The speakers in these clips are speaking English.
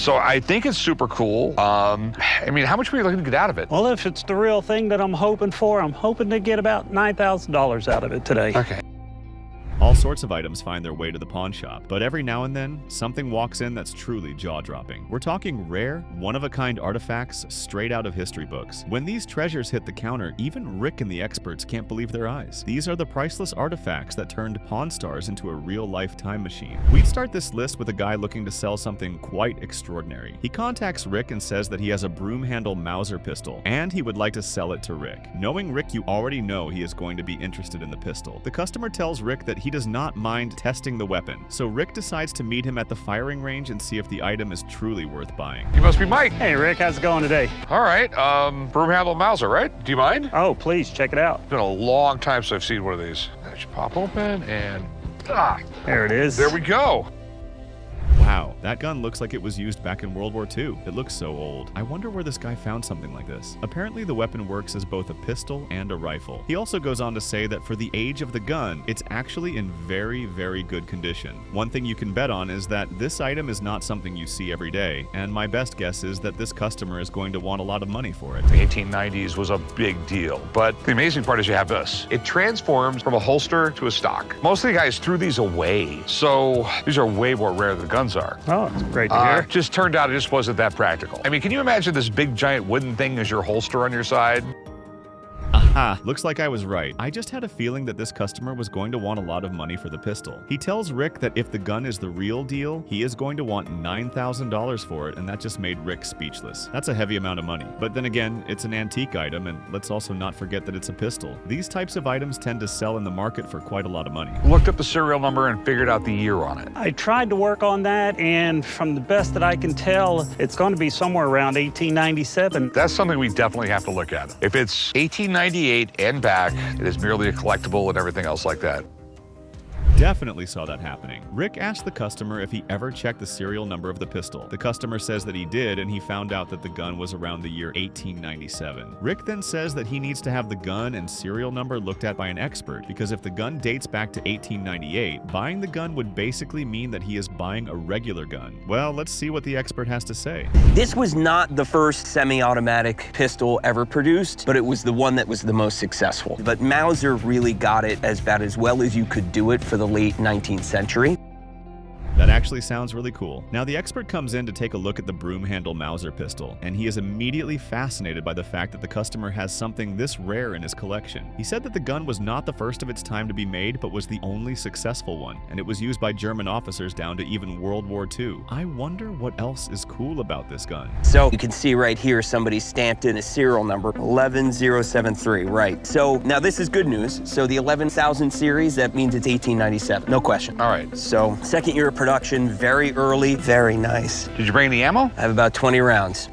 So I think it's super cool. I mean, how much were you looking to get out of it? Well, if it's the real thing that I'm hoping for, I'm hoping to get about $9,000 out of it today. Okay. All sorts of items find their way to the pawn shop, but every now and then, something walks in that's truly jaw-dropping. We're talking rare, one-of-a-kind artifacts straight out of history books. When these treasures hit the counter, even Rick and the experts can't believe their eyes. These are the priceless artifacts that turned Pawn Stars into a real-life time machine. We'd start this list with a guy looking to sell something quite extraordinary. He contacts Rick and says that he has a Broomhandle Mauser pistol, and he would like to sell it to Rick. Knowing Rick, you already know he is going to be interested in the pistol. The customer tells Rick that he does not mind testing the weapon, so Rick decides to meet him at the firing range and see if the item is truly worth buying. You must be Mike. Hey, Rick, how's it going today? All right, Broomhandle Mauser, right? Do you mind? Oh, please, check it out. It's been a long time since I've seen one of these. That should pop open and, There it is. there we go. Wow, that gun looks like it was used back in World War II. It looks so old. I wonder where this guy found something like this. Apparently, the weapon works as both a pistol and a rifle. He also goes on to say that for the age of the gun, it's actually in very, very good condition. One thing you can bet on is that this item is not something you see every day, and my best guess is that this customer is going to want a lot of money for it. The 1890s was a big deal, but the amazing part is you have this. It transforms from a holster to a stock. Most of the guys threw these away, so these are way more rare than the guns are. Oh, it's great to hear. Just turned out it just wasn't that practical. I mean, can you imagine this big giant wooden thing as your holster on your side? Aha, looks like I was right. I just had a feeling that this customer was going to want a lot of money for the pistol. He tells Rick that if the gun is the real deal, he is going to want $9,000 for it, and that just made Rick speechless. That's a heavy amount of money. But then again, it's an antique item, and let's also not forget that it's a pistol. These types of items tend to sell in the market for quite a lot of money. Looked up the serial number and figured out the year on it. I tried to work on that, and from the best that I can tell, it's going to be somewhere around 1897. That's something we definitely have to look at. If it's 1898 and back, it is merely a collectible and everything else like that. Definitely saw that happening. Rick asked the customer if he ever checked the serial number of the pistol. The customer says that he did, and he found out that the gun was around the year 1897. Rick then says that he needs to have the gun and serial number looked at by an expert, because if the gun dates back to 1898, buying the gun would basically mean that he is buying a regular gun. Well, let's see what the expert has to say. This was not the first semi-automatic pistol ever produced, but it was the one that was the most successful. But Mauser really got it about as well as you could do it for the late 19th century. That actually sounds really cool. Now, the expert comes in to take a look at the Broomhandle Mauser pistol, and he is immediately fascinated by the fact that the customer has something this rare in his collection. He said that the gun was not the first of its time to be made, but was the only successful one, and it was used by German officers down to even World War II. I wonder what else is cool about this gun. So you can see right here, somebody stamped in a serial number, 11073, right. So now this is good news. So the 11,000 series, that means it's 1897, no question. All right. So second year of production, very early, very nice. Did you bring any ammo? I have about 20 rounds.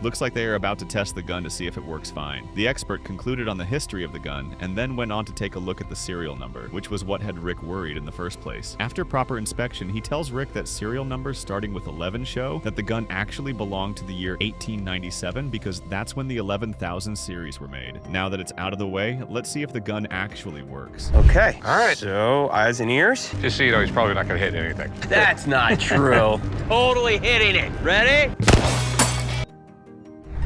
Looks like they are about to test the gun to see if it works fine. The expert concluded on the history of the gun and then went on to take a look at the serial number, which was what had Rick worried in the first place. After proper inspection, he tells Rick that serial numbers starting with 11 show that the gun actually belonged to the year 1897 because that's when the 11,000 series were made. Now that it's out of the way, let's see if the gun actually works. Okay. All right. So eyes and ears. Just so you know, he's probably not going to hit anything. That's not true. Totally hitting it. Ready?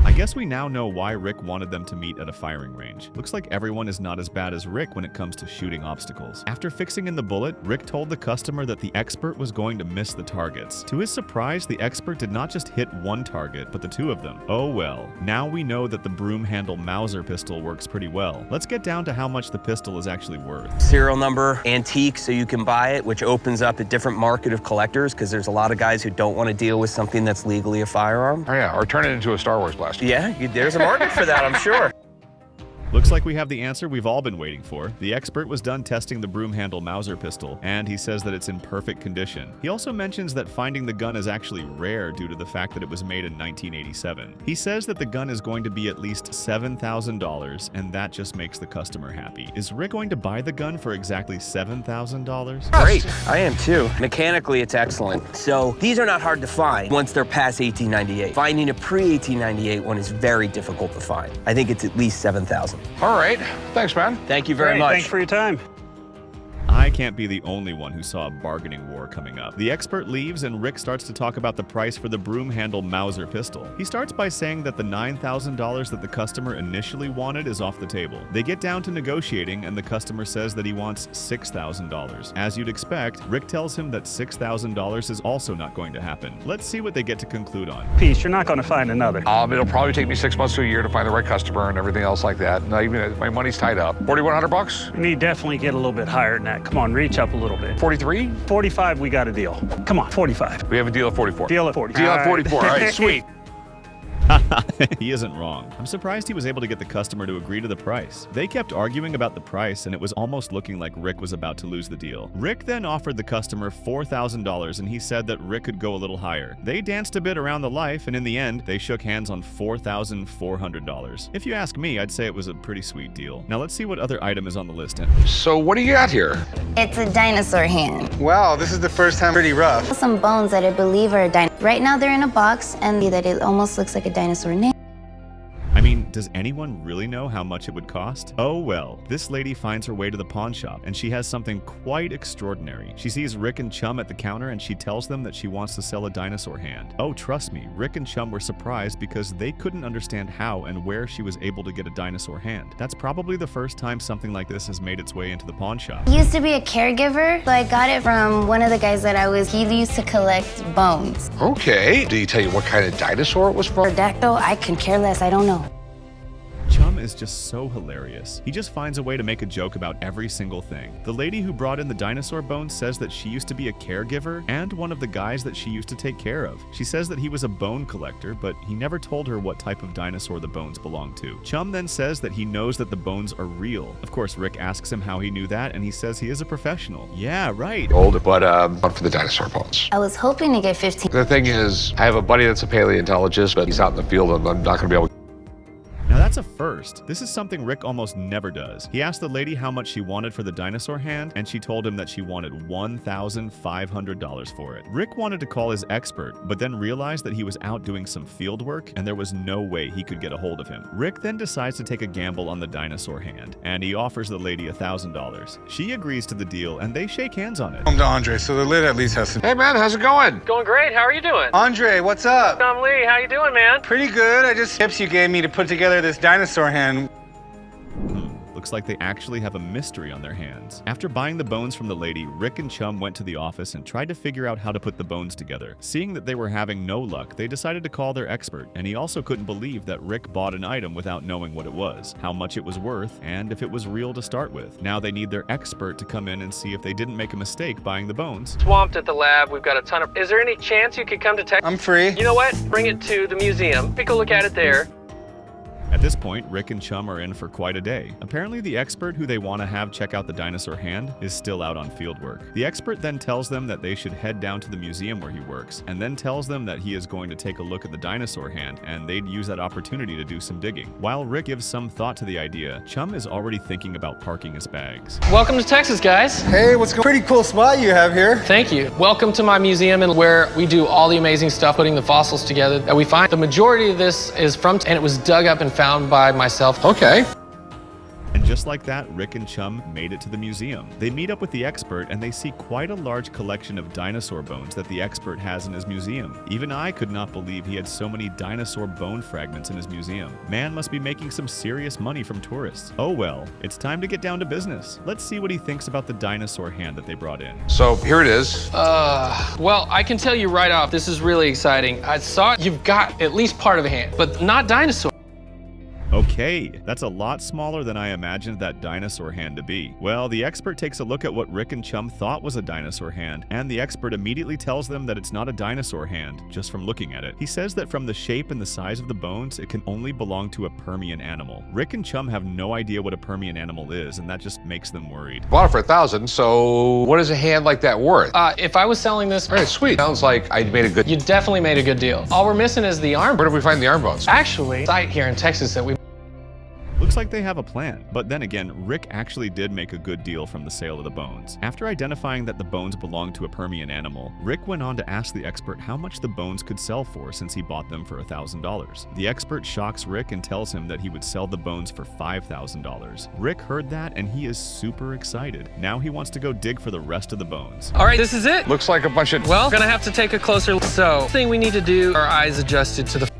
I guess we now know why Rick wanted them to meet at a firing range. Looks like everyone is not as bad as Rick when it comes to shooting obstacles. After fixing in the bullet, Rick told the customer that the expert was going to miss the targets. To his surprise, the expert did not just hit one target, but the two of them. Oh well. Now we know that the Broomhandle Mauser pistol works pretty well. Let's get down to how much the pistol is actually worth. Serial number, antique, so you can buy it, which opens up a different market of collectors because there's a lot of guys who don't want to deal with something that's legally a firearm. Oh yeah, or turn it into a Star Wars blaster. Yeah, there's a market for that, I'm sure. Looks like we have the answer we've all been waiting for. The expert was done testing the Broomhandle Mauser pistol, and he says that it's in perfect condition. He also mentions that finding the gun is actually rare due to the fact that it was made in 1987. He says that the gun is going to be at least $7,000, and that just makes the customer happy. Is Rick going to buy the gun for exactly $7,000? Great, I am too. Mechanically, it's excellent. So these are not hard to find once they're past 1898. Finding a pre-1898 one is very difficult to find. I think it's at least 7,000. All right. Thanks, man. Thank you very Great, much. Thanks for your time. I I can't be the only one who saw a bargaining war coming up. The expert leaves and Rick starts to talk about the price for the Broomhandle Mauser pistol. He starts by saying that the $9,000 that the customer initially wanted is off the table. They get down to negotiating and the customer says that he wants $6,000. As you'd expect, Rick tells him that $6,000 is also not going to happen. Let's see what they get to conclude on. Piece, you're not going to find another. It'll probably take me 6 months to a year to find the right customer and everything else like that. Not even my money's tied up. $4,100? You need to definitely get a little bit higher than that. Come on, reach up a little bit. 43? 45, we got a deal. Come on, 45. We have a deal at 44. Deal at 40. Deal at 44. All right, sweet. He isn't wrong. I'm surprised he was able to get the customer to agree to the price. They kept arguing about the price and it was almost looking like Rick was about to lose the deal. Rick then offered the customer $4,000 and he said that Rick could go a little higher. They danced a bit around the life and in the end, they shook hands on $4,400. If you ask me, I'd say it was a pretty sweet deal. Now let's see what other item is on the list. So what do you got here? It's a dinosaur hand. Wow, this is the first time. Pretty rough. Some bones that I believe are a dinosaur. Right now they're in a box and that it almost looks like a dinosaur nail. I mean, does anyone really know how much it would cost? Oh well, this lady finds her way to the pawn shop and she has something quite extraordinary. She sees Rick and Chum at the counter and she tells them that she wants to sell a dinosaur hand. Oh, trust me, Rick and Chum were surprised because they couldn't understand how and where she was able to get a dinosaur hand. That's probably the first time something like this has made its way into the pawn shop. He used to be a caregiver, so I got it from one of the guys that he used to collect bones. Okay. Did he tell you what kind of dinosaur it was from? Pterodactyl, I can care less, I don't know. Chum is just so hilarious. He just finds a way to make a joke about every single thing. The lady who brought in the dinosaur bones says that she used to be a caregiver and one of the guys that she used to take care of. She says that he was a bone collector, but he never told her what type of dinosaur the bones belonged to. Chum then says that he knows that the bones are real. Of course, Rick asks him how he knew that, and he says he is a professional. Yeah, right. Old, but for the dinosaur bones. I was hoping to get 15. The thing is, I have a buddy that's a paleontologist, but he's out in the field and I'm not going to be able to. Now that's a first. This is something Rick almost never does. He asked the lady how much she wanted for the dinosaur hand, and she told him that she wanted $1,500 for it. Rick wanted to call his expert, but then realized that he was out doing some field work, and there was no way he could get a hold of him. Rick then decides to take a gamble on the dinosaur hand, and he offers the lady $1,000. She agrees to the deal, and they shake hands on it. I'm to Andre, so the lid at least has some. Hey man, how's it going? Going great. How are you doing? Andre, what's up? I'm Lee. How you doing, man? Pretty good. I just tips you gave me to put together this dinosaur hand. Looks like they actually have a mystery on their hands. After buying the bones from the lady, Rick and Chum went to the office and tried to figure out how to put the bones together. Seeing that they were having no luck, they decided to call their expert, and he also couldn't believe that Rick bought an item without knowing what it was, how much it was worth, and if it was real to start with. Now they need their expert to come in and see if they didn't make a mistake buying the bones. Swamped at the lab. We've got a ton of... Is there any chance you could come to Texas? I'm free. You know what? Bring it to the museum. Take a look at it there. At this point, Rick and Chum are in for quite a day. Apparently, the expert who they want to have check out the dinosaur hand is still out on field work. The expert then tells them that they should head down to the museum where he works, and then tells them that he is going to take a look at the dinosaur hand, and they'd use that opportunity to do some digging. While Rick gives some thought to the idea, Chum is already thinking about parking his bags. Welcome to Texas, guys. Hey, what's going? Pretty cool spot you have here. Thank you. Welcome to my museum, and where we do all the amazing stuff, putting the fossils together that we find. The majority of this is from, and it was dug up and found by myself. Okay. And just like that, Rick and Chum made it to the museum. They meet up with the expert and they see quite a large collection of dinosaur bones that the expert has in his museum. Even I could not believe he had so many dinosaur bone fragments in his museum. Man must be making some serious money from tourists. Oh well, it's time to get down to business. Let's see what he thinks about the dinosaur hand that they brought in. So here it is. Well, I can tell you right off, this is really exciting. I saw you've got at least part of a hand, but not dinosaur. Okay, that's a lot smaller than I imagined that dinosaur hand to be. Well, the expert takes a look at what Rick and Chum thought was a dinosaur hand, and the expert immediately tells them that it's not a dinosaur hand, just from looking at it. He says that from the shape and the size of the bones, it can only belong to a Permian animal. Rick and Chum have no idea what a Permian animal is, and that just makes them worried. Bought it for $1,000, so what is a hand like that worth? If I was selling this, All right, sweet. Sounds like I made a good... you definitely made a good deal. All we're missing is the arm. Where did we find the arm bones? Actually, site here in Texas that we... Looks Looks like they have a plan. But then again, Rick actually did make a good deal from the sale of the bones. After identifying that the bones belonged to a Permian animal, Rick went on to ask the expert how much the bones could sell for since he bought them for $1,000. The expert shocks Rick and tells him that he would sell the bones for $5,000. Rick heard that and he is super excited. Now he wants to go dig for the rest of the bones. All right, this is it. Looks like a bunch of... Well, gonna have to take a closer look. So, thing we need to do, our eyes adjusted to the...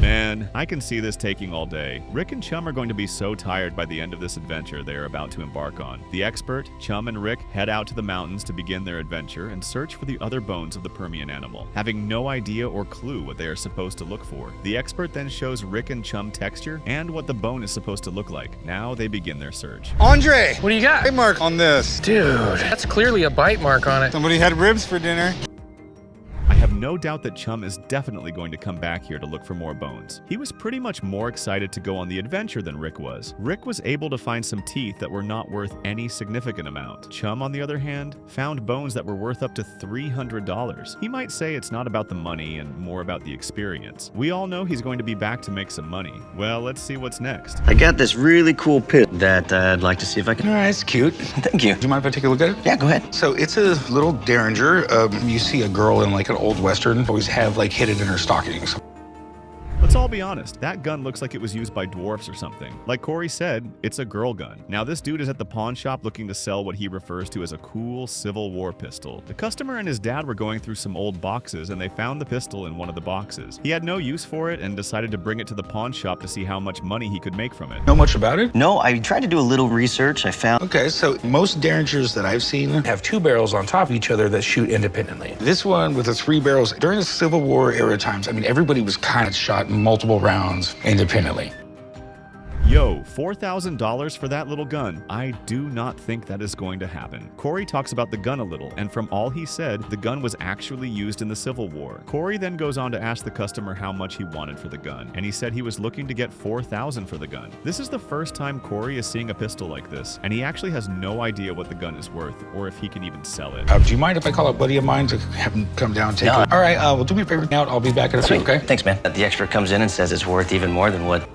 Man, I can see this taking all day. Rick and Chum are going to be so tired by the end of this adventure they are about to embark on. The expert, Chum, and Rick head out to the mountains to begin their adventure and search for the other bones of the Permian animal, having no idea or clue what they are supposed to look for. The expert then shows Rick and Chum texture and what the bone is supposed to look like. Now they begin their search. Andre, What do you got? bite mark on this. Dude, that's clearly a bite mark on it. Somebody had ribs for dinner. I have no doubt that Chum is definitely going to come back here to look for more bones. He was pretty much more excited to go on the adventure than Rick was. Rick was able to find some teeth that were not worth any significant amount. Chum, on the other hand, found bones that were worth up to $300. He might say it's not about the money and more about the experience. We all know he's going to be back to make some money. Well, let's see what's next. I got this really cool pit that I'd like to see if I can... All right, it's cute. Thank you. Do you mind if I take a look at it? Yeah, go ahead. So it's a little derringer. You see a girl in like an old Western, always have like hidden in her stockings. Let's all be honest, that gun looks like it was used by dwarfs or something. Like Corey said, it's a girl gun. Now this dude is at the pawn shop looking to sell what he refers to as a cool Civil War pistol. The customer and his dad were going through some old boxes and they found the pistol in one of the boxes. He had no use for it and decided to bring it to the pawn shop to see how much money he could make from it. Know much about it? No, I tried to do a little research. I found... Okay, so most derringers that I've seen have two barrels on top of each other that shoot independently. This one with the three barrels, during the Civil War era times, I mean, everybody was kind of shot multiple rounds independently. Yo, $4,000 for that little gun? I do not think that is going to happen. Corey talks about the gun a little, and from all he said, the gun was actually used in the Civil War. Corey then goes on to ask the customer how much he wanted for the gun, and he said he was looking to get $4,000 for the gun. This is the first time Corey is seeing a pistol like this, and he actually has no idea what the gun is worth, or if he can even sell it. Do you mind if I call a buddy of mine to have him come down and take it? All right, well, do me a favor now. I'll be back in a few, okay? Thanks, man. The expert comes in and says it's worth even more than what...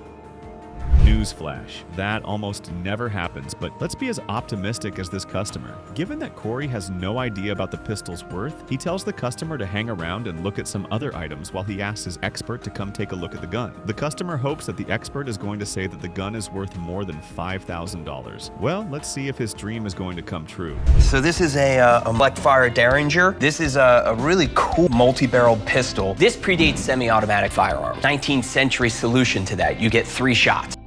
Newsflash, that almost never happens, but let's be as optimistic as this customer. Given that Corey has no idea about the pistol's worth, he tells the customer to hang around and look at some other items while he asks his expert to come take a look at the gun. The customer hopes that the expert is going to say that the gun is worth more than $5,000. Well, let's see if his dream is going to come true. So this is a fire derringer. This is a really cool multi-barrel pistol. This predates semi-automatic firearms. 19th century solution to that. You get 3 shots.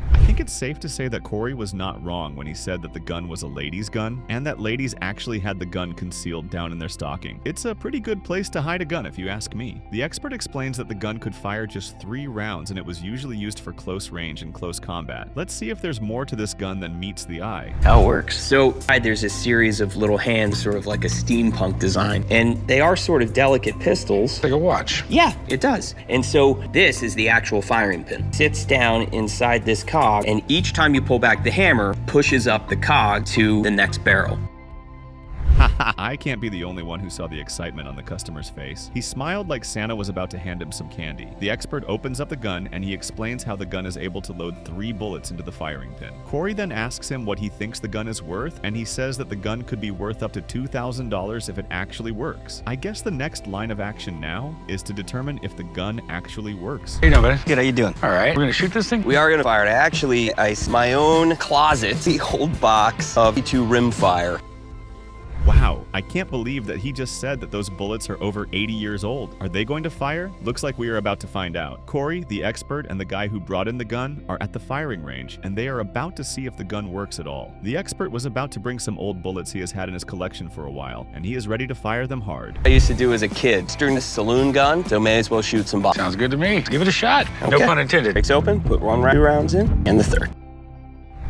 I think it's safe to say that Corey was not wrong when he said that the gun was a lady's gun, and that ladies actually had the gun concealed down in their stocking. It's a pretty good place to hide a gun if you ask me. The expert explains that the gun could fire just 3 rounds and it was usually used for close range and close combat. Let's see if there's more to this gun than meets the eye. How it works. So there's a series of little hands, sort of like a steampunk design, and they are sort of delicate pistols. Like a watch. Yeah, it does. And so this is the actual firing pin. Sits down inside this cog, and each time you pull back the hammer, pushes up the cog to the next barrel. I can't be the only one who saw the excitement on the customer's face. He smiled like Santa was about to hand him some candy. The expert opens up the gun and he explains how the gun is able to load 3 bullets into the firing pin. Corey then asks him what he thinks the gun is worth, and he says that the gun could be worth up to $2,000 if it actually works. I guess the next line of action now is to determine if the gun actually works. Hey, buddy. Good, how you doing? All right, we're gonna shoot this thing? We are gonna fire it. Actually, I my own closet, the old box of E2 rimfire. Wow, I can't believe that he just said that those bullets are over 80 years old. Are they going to fire? Looks like we are about to find out. Corey, the expert, and the guy who brought in the gun are at the firing range, and they are about to see if the gun works at all. The expert was about to bring some old bullets he has had in his collection for a while, and he is ready to fire them hard. I used to do as a kid. During the saloon gun, so may as well shoot some balls. Sounds good to me. Give it a shot. Okay. No pun intended. Breaks open, put 2 rounds in, and the 3rd.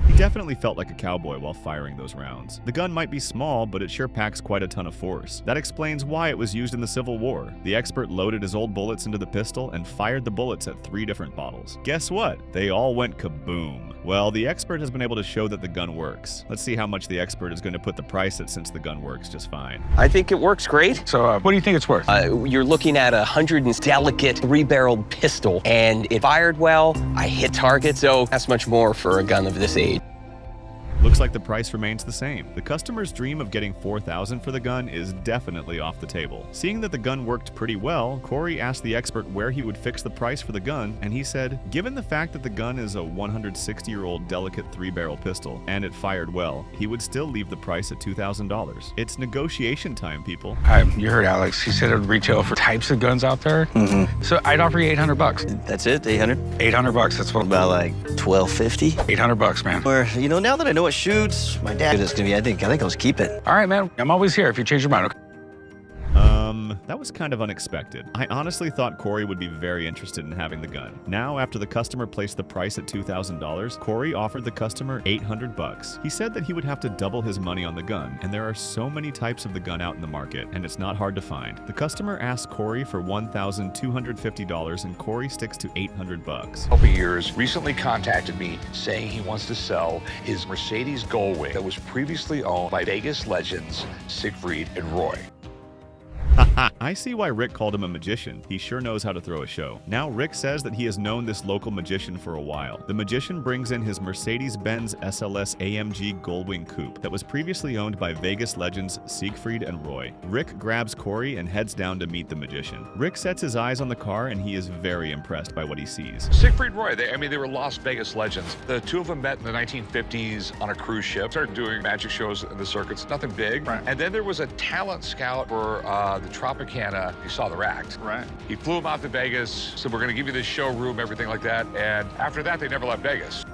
He definitely felt like a cowboy while firing those rounds. The gun might be small, but it sure packs quite a ton of force. That explains why it was used in the Civil War. The expert loaded his old bullets into the pistol and fired the bullets at 3 different bottles. Guess what? They all went kaboom. Well, the expert has been able to show that the gun works. Let's see how much the expert is going to put the price at since the gun works just fine. I think it works great. So what do you think it's worth? You're looking at a 100 and delicate 3-barreled pistol, and it fired well. I hit targets, so that's much more for a gun of this age. Looks like the price remains the same. The customer's dream of getting $4,000 for the gun is definitely off the table. Seeing that the gun worked pretty well, Corey asked the expert where he would fix the price for the gun, and he said, given the fact that the gun is a 160-year-old delicate 3-barrel pistol, and it fired well, he would still leave the price at $2,000. It's negotiation time, people. You heard Alex. He said it would retail for types of guns out there. So I'd offer you $800. That's it, 800? $800. That's what. About like 1250? $800, man. Or, you know, now that I know it shoots, my dad is gonna be, I think I'll just keep it. All right, man. I'm always here if you change your mind. Okay? That was kind of unexpected. I honestly thought Corey would be very interested in having the gun. Now, after the customer placed the price at $2,000, Corey offered the customer $800. He said that he would have to double his money on the gun, and there are so many types of the gun out in the market, and it's not hard to find. The customer asked Corey for $1,250, and Corey sticks to $800. Couple years recently contacted me saying he wants to sell his Mercedes Gullwing that was previously owned by Vegas legends Siegfried and Roy. I see why Rick called him a magician. He sure knows how to throw a show. Now Rick says that he has known this local magician for a while. The magician brings in his Mercedes-Benz SLS AMG Gullwing Coupe that was previously owned by Vegas legends Siegfried and Roy. Rick grabs Corey and heads down to meet the magician. Rick sets his eyes on the car and he is very impressed by what he sees. Siegfried and Roy, they were Las Vegas legends. The two of them met in the 1950s on a cruise ship, started doing magic shows in the circuits, nothing big. Right. And then there was a talent scout for the Tropicana. He saw the rack. Right. He flew him out to Vegas, said, we're going to give you this showroom, everything like that. And after that, they never left Vegas.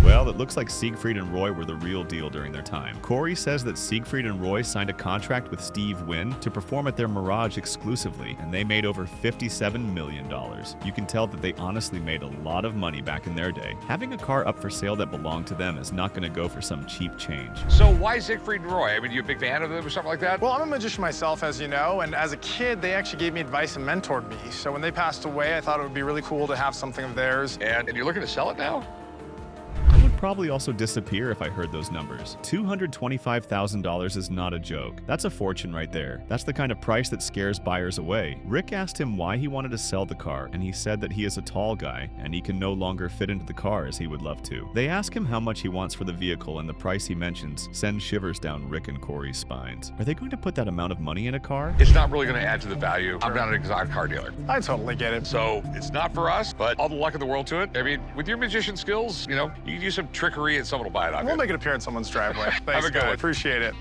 Well, it looks like Siegfried and Roy were the real deal during their time. Corey says that Siegfried and Roy signed a contract with Steve Wynn to perform at their Mirage exclusively, and they made over $57 million. You can tell that they honestly made a lot of money back in their day. Having a car up for sale that belonged to them is not going to go for some cheap change. So why Siegfried and Roy? I mean, you a big fan of them or something like that? Well, I'm a magician myself, as you know, and as a kid, they actually gave me advice and mentored me. So when they passed away, I thought it would be really cool to have something of theirs. And you're looking to sell it now? I would probably also disappear if I heard those numbers. $225,000 is not a joke. That's a fortune right there. That's the kind of price that scares buyers away. Rick asked him why he wanted to sell the car, and he said that he is a tall guy, and he can no longer fit into the car as he would love to. They ask him how much he wants for the vehicle, and the price he mentions sends shivers down Rick and Corey's spines. Are they going to put that amount of money in a car? It's not really going to add to the value. I'm not an exotic car dealer. I totally get it. So it's not for us, but all the luck in the world to it. I mean, with your magician skills, you know, you can use some trickery and someone will buy it off you. We'll make it appear in someone's driveway. Thanks, Have a good guy. one. Appreciate it.